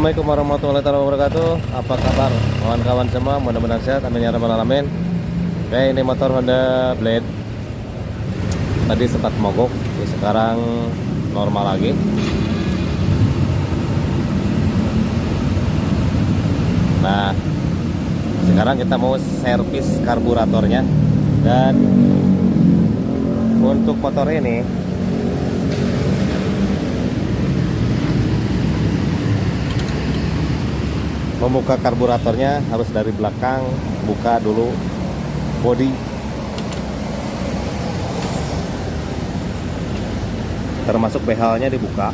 Assalamualaikum warahmatullahi wabarakatuh. Apa kabar kawan-kawan semua? Mudah-mudahan sehat, amin ya rabbal alamin. Oke, ini motor Honda Blade. Tadi sempat mogok, sekarang normal lagi. Nah, sekarang kita mau servis karburatornya. Dan untuk motor ini membuka karburatornya harus dari belakang, buka dulu bodi, termasuk behalnya dibuka.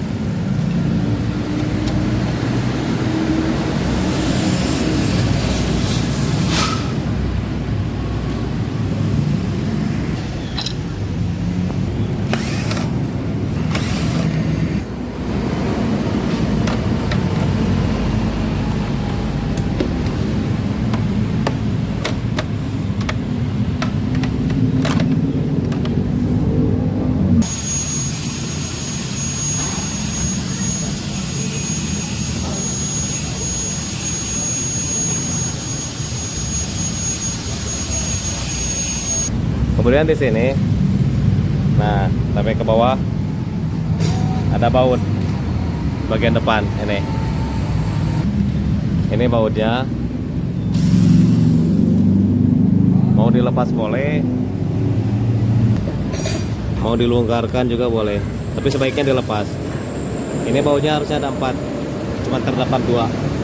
Kemudian di sini, nah sampai ke bawah ada baut bagian depan ini. Ini bautnya, mau dilepas boleh, mau dilonggarkan juga boleh, tapi sebaiknya dilepas. Ini bautnya harusnya ada 4, cuma terdapat 2.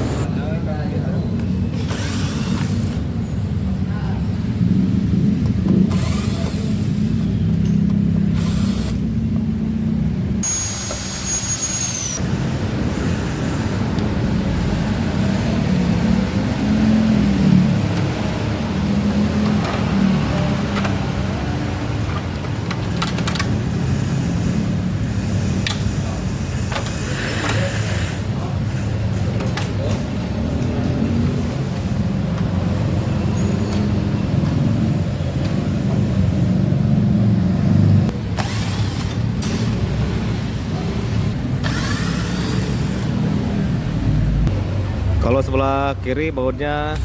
Kalau sebelah kiri bautnya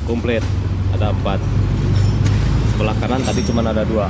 komplit, ada 4. Sebelah kanan tadi cuma ada 2.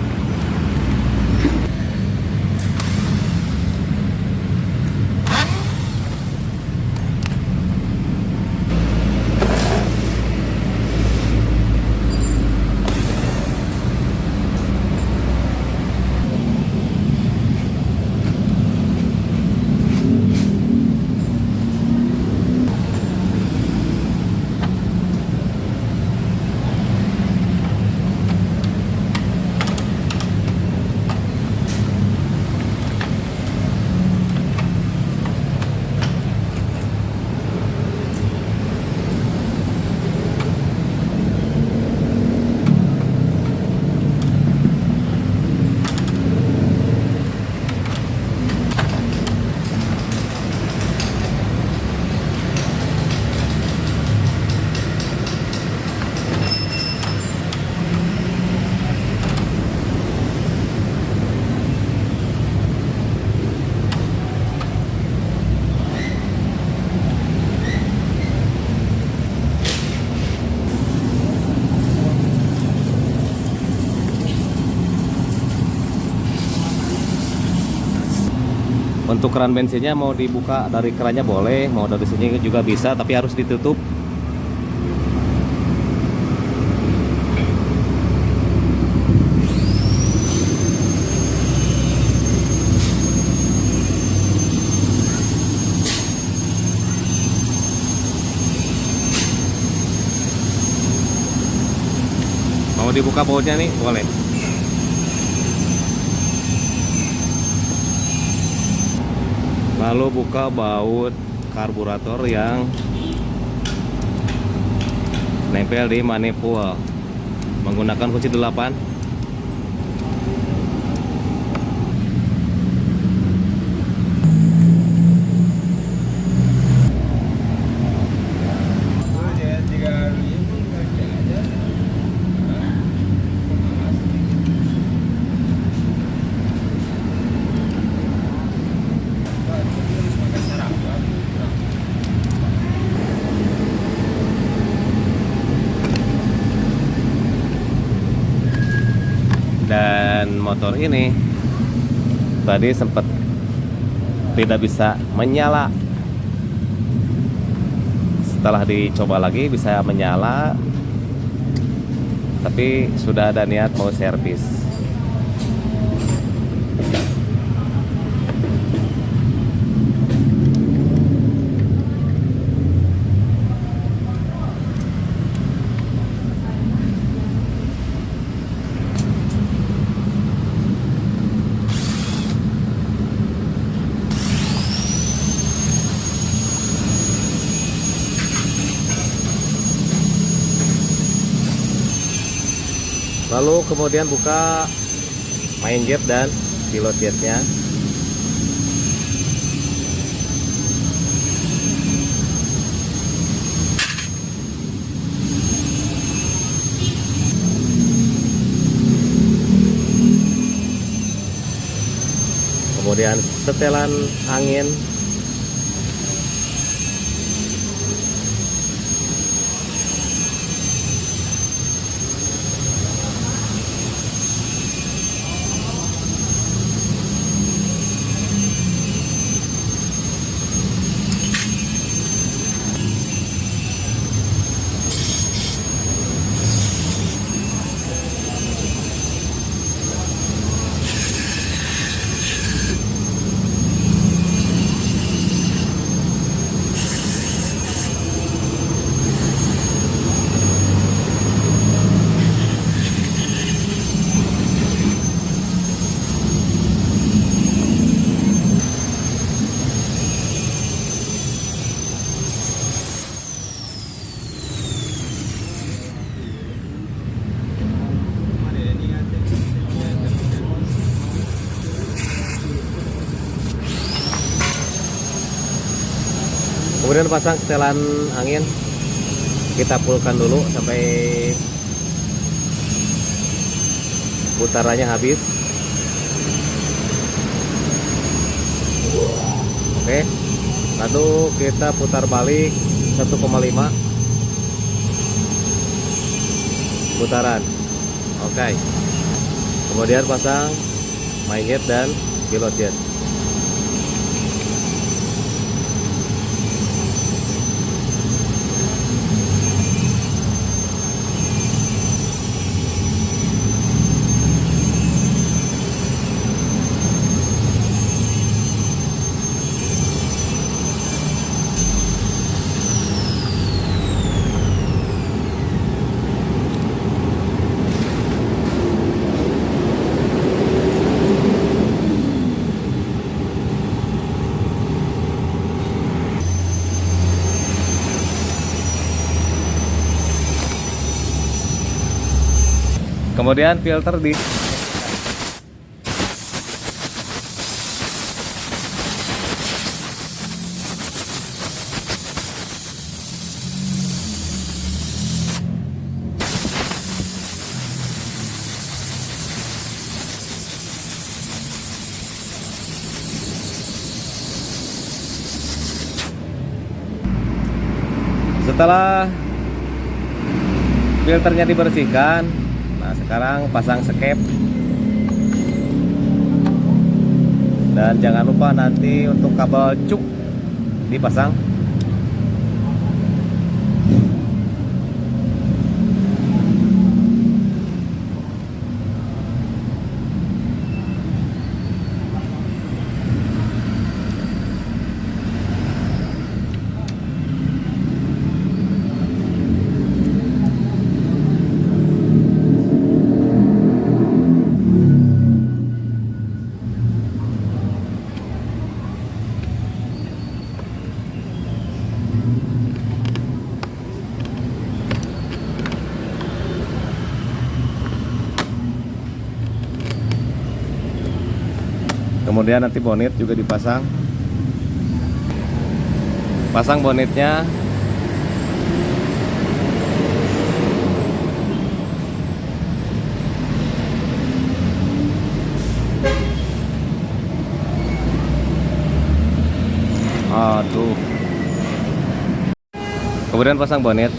Untuk keran bensinnya mau dibuka dari kerannya boleh, mau dari sini juga bisa, tapi harus ditutup. Mau dibuka bautnya nih, boleh. Lalu buka baut karburator yang nempel di manifold menggunakan kunci 8. Dan motor ini tadi sempat tidak bisa menyala. Setelah dicoba lagi bisa menyala, tapi sudah ada niat mau servis. Lalu kemudian buka main jet dan pilot jetnya. Kemudian setelan angin. Kemudian pasang setelan angin, kita pulkan dulu sampai putarannya habis. Oke, lalu kita putar balik 1,5 putaran. Oke, kemudian pasang main jet dan pilot jet. Kemudian filter di setelah filternya dibersihkan. Nah, sekarang pasang skep. Dan jangan lupa nanti untuk kabel cuk dipasang. Kemudian nanti bonnet juga dipasang. Pasang bonnetnya. Aduh. Kemudian pasang bonnet.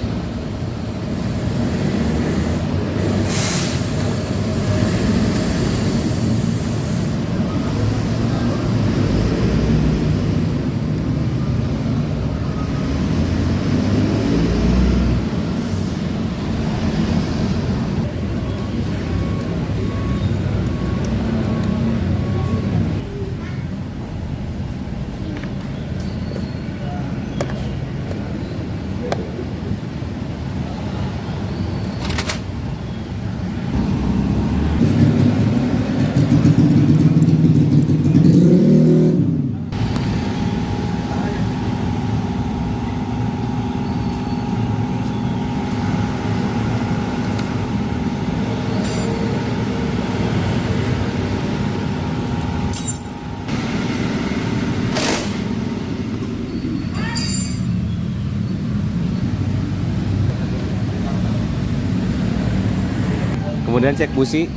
Kemudian cek busi.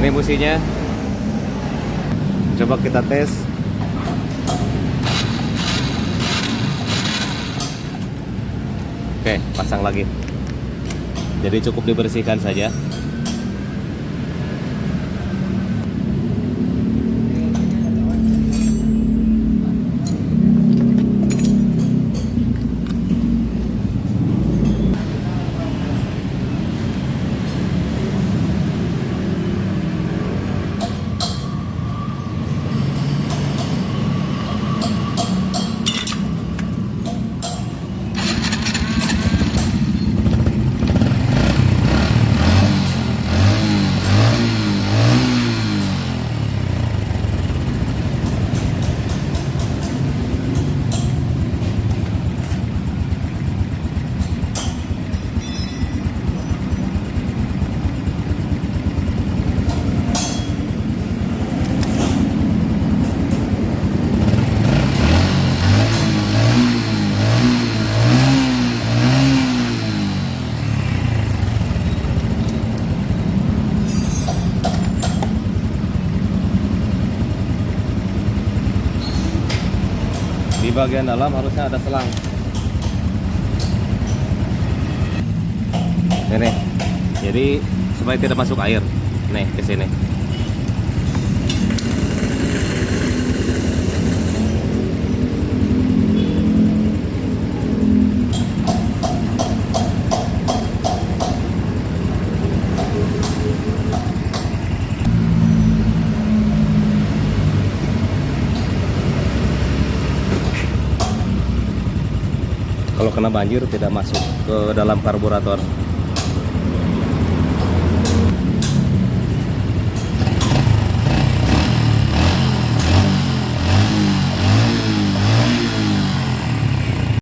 Ini businya. Coba kita tes. Oke, pasang lagi. Jadi cukup dibersihkan saja. Di bagian dalam harusnya ada selang. Ini, jadi supaya tidak masuk air. Nih ke sini. Kalau kena banjir tidak masuk ke dalam karburator.